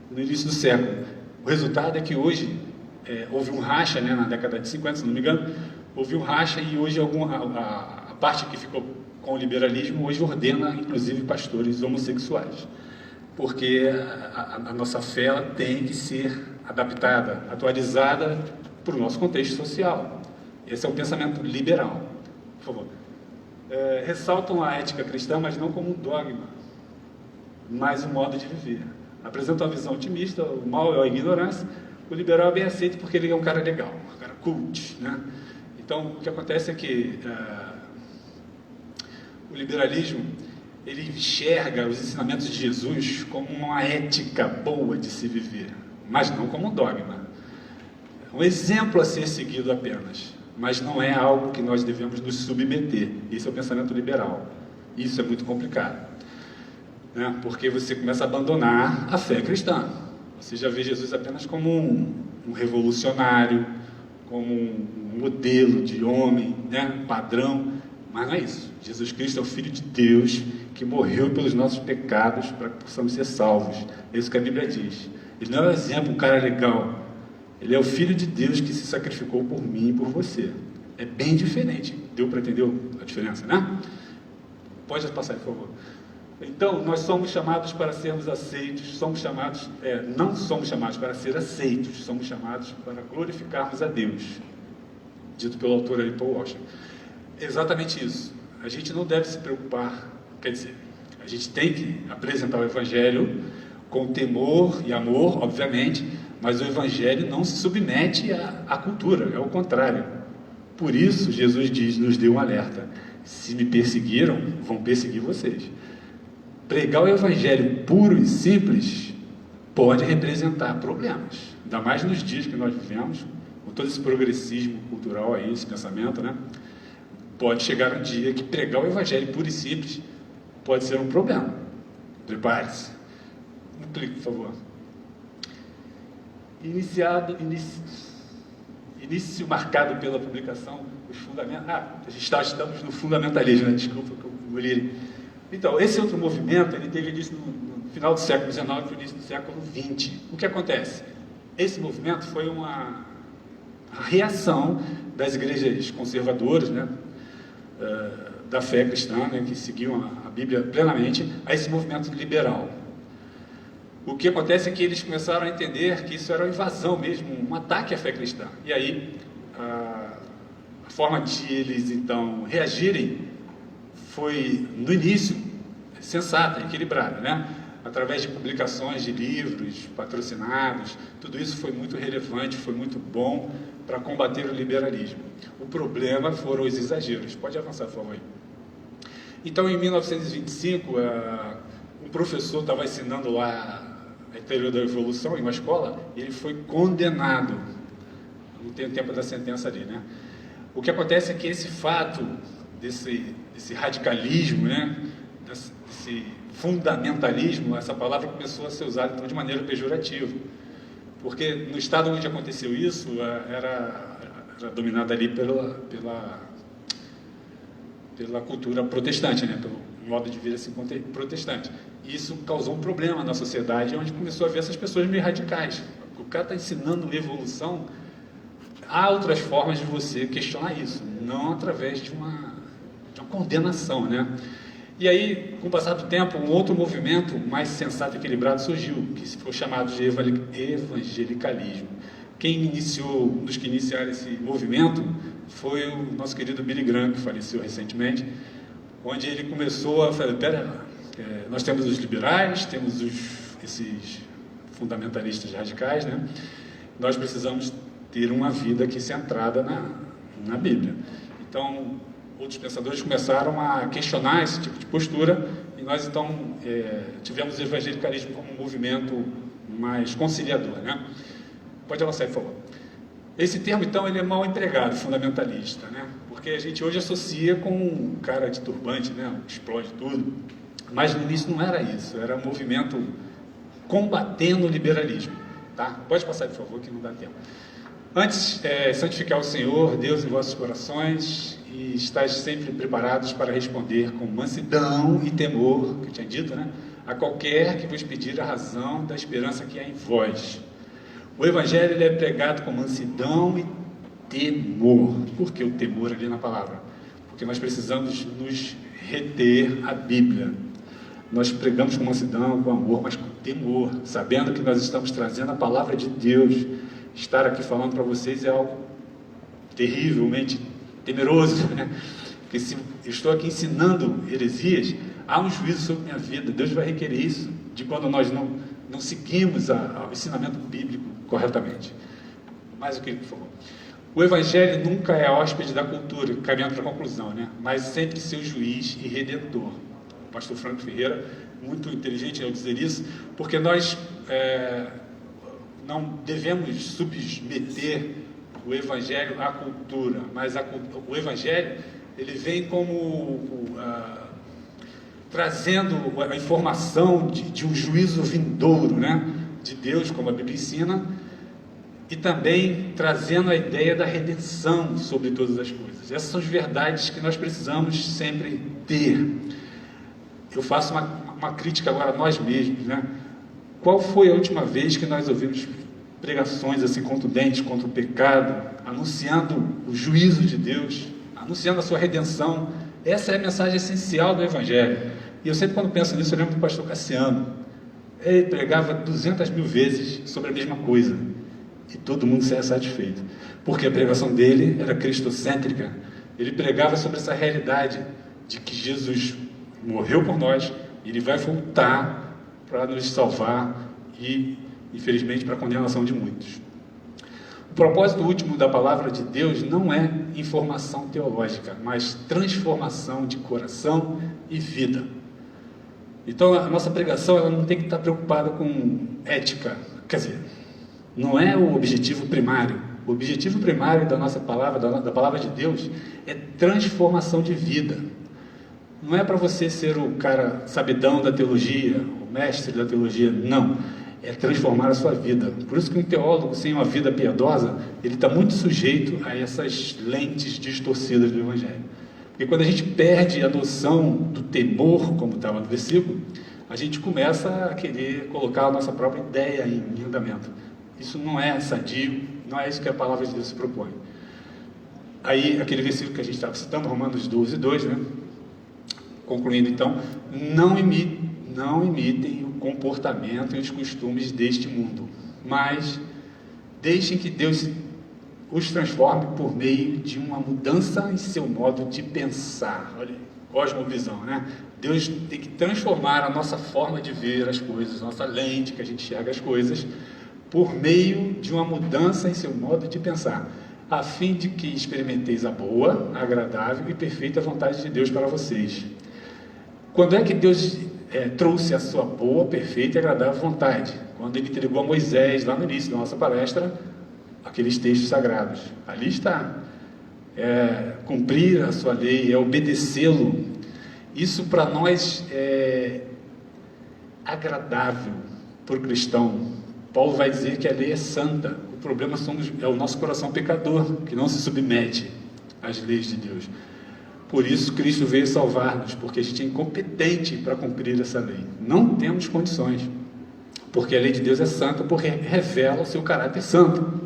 no início do século. O resultado é que hoje houve um racha, né, na década de 50, se não me engano, houve um racha e hoje a parte que ficou com o liberalismo hoje ordena, inclusive, pastores homossexuais. Porque a nossa fé ela tem que ser adaptada, atualizada para o nosso contexto social. Esse é o pensamento liberal. Por favor. Ressaltam a ética cristã, mas não como um dogma, mas um modo de viver. Apresentam uma visão otimista, o mal é a ignorância, o liberal é bem aceito porque ele é um cara legal, um cara cult, né? Então, o que acontece é que o liberalismo, ele enxerga os ensinamentos de Jesus como uma ética boa de se viver, mas não como um dogma. Um exemplo a ser seguido apenas, mas não é algo que nós devemos nos submeter. Esse é o pensamento liberal. Isso é muito complicado, né? Porque você começa a abandonar a fé cristã. Você já vê Jesus apenas como um revolucionário, como um modelo de homem, né? Padrão, mas não é isso. Jesus Cristo é o Filho de Deus que morreu pelos nossos pecados para que possamos ser salvos. É isso que a Bíblia diz. Ele não é um exemplo, um cara legal. Ele é o Filho de Deus que se sacrificou por mim e por você. É bem diferente. Deu para entender a diferença, né? Pode passar, por favor. Então, nós somos chamados para sermos aceitos, não somos chamados para ser aceitos, somos chamados para glorificarmos a Deus. Dito pelo autor aí, Paul Washer. É exatamente isso. A gente não deve se preocupar, quer dizer, a gente tem que apresentar o Evangelho com temor e amor, obviamente, mas o Evangelho não se submete à cultura, é o contrário. Por isso, Jesus nos deu um alerta. Se me perseguiram, vão perseguir vocês. Pregar o Evangelho puro e simples pode representar problemas. Ainda mais nos dias que nós vivemos, com todo esse progressismo cultural aí, esse pensamento, né? Pode chegar um dia que pregar o Evangelho puro e simples pode ser um problema. Prepare-se. Um clique, por favor. Início marcado pela publicação dos fundamentos. Estamos no fundamentalismo, né? Desculpa que eu engoli. Então, esse outro movimento, ele teve início no final do século XIX e no início do século XX. O que acontece? Esse movimento foi uma reação das igrejas conservadoras, né? Da fé cristã, né? Que seguiam a Bíblia plenamente, a esse movimento liberal. O que acontece é que eles começaram a entender que isso era uma invasão mesmo, um ataque à fé cristã. E aí, a forma de eles, então, reagirem foi, no início, sensata, equilibrada, né? Através de publicações de livros patrocinados, tudo isso foi muito relevante, foi muito bom para combater o liberalismo. O problema foram os exageros. Pode avançar, por favor. Então, em 1925, um professor estava ensinando lá a teoria da evolução em uma escola, e ele foi condenado. Não tem o tempo da sentença ali, né? O que acontece é que esse fato desse radicalismo, né, desse fundamentalismo, essa palavra começou a ser usada então, de maneira pejorativa, porque no estado onde aconteceu isso era dominado ali pela cultura protestante, né, pelo modo de vida assim, protestante. E isso causou um problema na sociedade, onde começou a ver essas pessoas meio radicais. O cara está ensinando evolução, há outras formas de você questionar isso, não através de uma condenação, né? E aí, com o passar do tempo, um outro movimento mais sensato e equilibrado surgiu, que foi chamado de evangelicalismo. Quem iniciou, dos que iniciaram esse movimento, foi o nosso querido Billy Graham, que faleceu recentemente, onde ele começou a falar, nós temos os liberais, temos esses fundamentalistas radicais, né? Nós precisamos ter uma vida aqui centrada na Bíblia. Então, outros pensadores começaram a questionar esse tipo de postura, e nós, então, tivemos o evangelicalismo como um movimento mais conciliador, né? Pode avançar, por favor. Esse termo, então, ele é mal empregado, fundamentalista, né? Porque a gente hoje associa com um cara de turbante, né? Explode tudo. Mas no início não era isso, era um movimento combatendo o liberalismo, tá? Pode passar, por favor, que não dá tempo. Antes, santificar o Senhor, Deus, em vossos corações, e estáis sempre preparados para responder com mansidão e temor, que eu tinha dito, né? A qualquer que vos pedir a razão da esperança que há em vós. O Evangelho ele é pregado com mansidão e temor. Por que o temor ali na palavra? Porque nós precisamos nos reter à Bíblia. Nós pregamos com mansidão, com amor, mas com temor, sabendo que nós estamos trazendo a palavra de Deus. Estar aqui falando para vocês é algo terrivelmente temeroso, né? Porque se eu estou aqui ensinando heresias, há um juízo sobre minha vida. Deus vai requerer isso de quando nós não seguimos o ensinamento bíblico corretamente. Mais o que, por favor? O Evangelho nunca é hóspede da cultura, caminhando para a conclusão, né? Mas sempre seu juiz e redentor. O pastor Franco Ferreira, muito inteligente ao dizer isso, porque nós não devemos submeter o Evangelho à cultura, mas o Evangelho ele vem como trazendo a informação de um juízo vindouro, né, de Deus, como a Bíblia ensina, e também trazendo a ideia da redenção sobre todas as coisas. Essas são as verdades que nós precisamos sempre ter. Eu faço uma crítica agora a nós mesmos, né? Qual foi a última vez que nós ouvimos pregações assim contundentes contra o pecado, anunciando o juízo de Deus, anunciando a sua redenção? Essa é a mensagem essencial do Evangelho. E eu sempre, quando penso nisso, eu lembro do pastor Cassiano. Ele pregava 200 mil vezes sobre a mesma coisa, e todo mundo saia satisfeito, porque a pregação dele era cristocêntrica. Ele pregava sobre essa realidade de que Jesus morreu por nós, ele vai voltar para nos salvar e, infelizmente, para a condenação de muitos. O propósito último da palavra de Deus não é informação teológica, mas transformação de coração e vida. Então, a nossa pregação ela não tem que estar preocupada com ética, quer dizer, não é o objetivo primário. O objetivo primário da nossa palavra, da palavra de Deus, é transformação de vida. Não é para você ser o cara sabidão da teologia, o mestre da teologia, não. É transformar a sua vida. Por isso que um teólogo sem uma vida piedosa, ele está muito sujeito a essas lentes distorcidas do Evangelho. Porque quando a gente perde a noção do temor, como estava no versículo, a gente começa a querer colocar a nossa própria ideia em andamento. Isso não é sadio, não é isso que a palavra de Deus se propõe. Aí, aquele versículo que a gente estava citando, Romanos 12, 2, né? Concluindo então, não imitem o comportamento e os costumes deste mundo, mas deixem que Deus os transforme por meio de uma mudança em seu modo de pensar. Olha, cosmovisão, né? Deus tem que transformar a nossa forma de ver as coisas, a nossa lente que a gente enxerga as coisas, por meio de uma mudança em seu modo de pensar, a fim de que experimenteis a boa, agradável e perfeita vontade de Deus para vocês. Quando é que Deus trouxe a sua boa, perfeita e agradável vontade? Quando Ele entregou a Moisés, lá no início da nossa palestra, aqueles textos sagrados. Ali está. Cumprir a sua lei, obedecê-lo. Isso para nós é agradável para o cristão. Paulo vai dizer que a lei é santa. O problema é o nosso coração pecador, que não se submete às leis de Deus. Por isso Cristo veio salvar-nos, porque a gente é incompetente para cumprir essa lei. Não temos condições, porque a lei de Deus é santa, porque revela o seu caráter santo,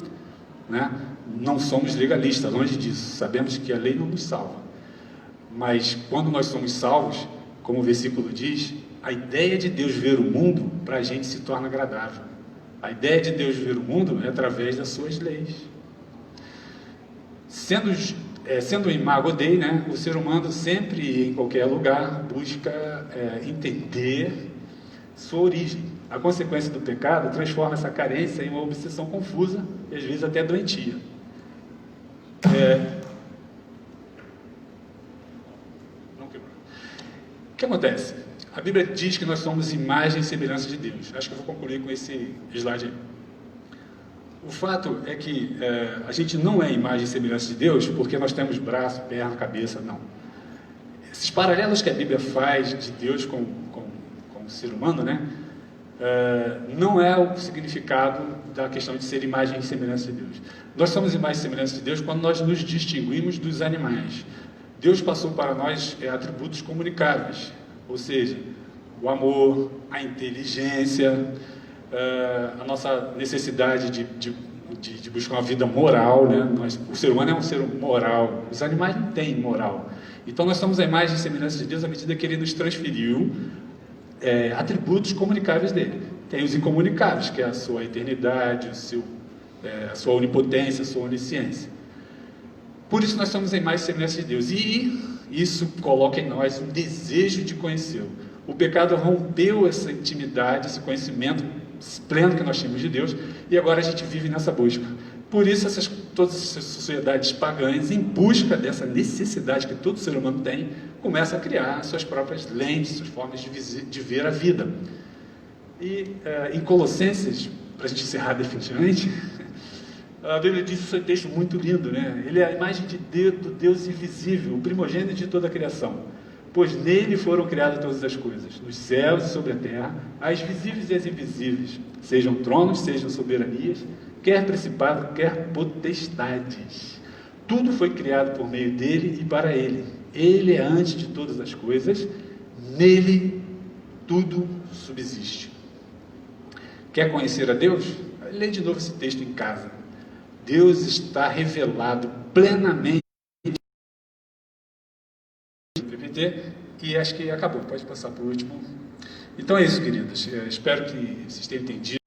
né? Não somos legalistas, longe disso. Sabemos que a lei não nos salva. Mas quando nós somos salvos, como o versículo diz, a ideia de Deus ver o mundo para a gente se torna agradável. A ideia de Deus ver o mundo é através das suas leis. Sendo um imago Dei, né, o ser humano sempre, em qualquer lugar, busca entender sua origem. A consequência do pecado transforma essa carência em uma obsessão confusa e às vezes até doentia. O que acontece? A Bíblia diz que nós somos imagem e semelhança de Deus. Acho que eu vou concluir com esse slide aí. O fato é que a gente não é imagem e semelhança de Deus porque nós temos braço, perna, cabeça, não. Esses paralelos que a Bíblia faz de Deus com o ser humano, né, não é o significado da questão de ser imagem e semelhança de Deus. Nós somos imagem e semelhança de Deus quando nós nos distinguimos dos animais. Deus passou para nós atributos comunicáveis, ou seja, o amor, a inteligência, a nossa necessidade de buscar uma vida moral, né? O ser humano é um ser moral, os animais não têm moral. Então nós somos a imagem e semelhança de Deus à medida que Ele nos transferiu atributos comunicáveis dele. Tem os incomunicáveis, que é a sua eternidade, a sua onipotência, a sua onisciência. Por isso nós somos a imagem e semelhança de Deus. E isso coloca em nós um desejo de conhecê-lo. O pecado rompeu essa intimidade, esse conhecimento pleno que nós tínhamos de Deus, e agora a gente vive nessa busca. Por isso todas essas sociedades pagãs, em busca dessa necessidade que todo ser humano tem, começam a criar suas próprias lentes, suas formas de ver a vida. E em Colossenses, para a gente encerrar definitivamente, a Bíblia diz esse texto muito lindo, né? Ele é a imagem do Deus invisível, o primogênito de toda a criação. Pois nele foram criadas todas as coisas, nos céus e sobre a terra, as visíveis e as invisíveis, sejam tronos, sejam soberanias, quer principado, quer potestades. Tudo foi criado por meio dele e para ele. Ele é antes de todas as coisas, nele tudo subsiste. Quer conhecer a Deus? Lê de novo esse texto em casa. Deus está revelado plenamente no PPT, e acho que acabou, pode passar para o último. Então é isso, queridos. Espero que vocês tenham entendido.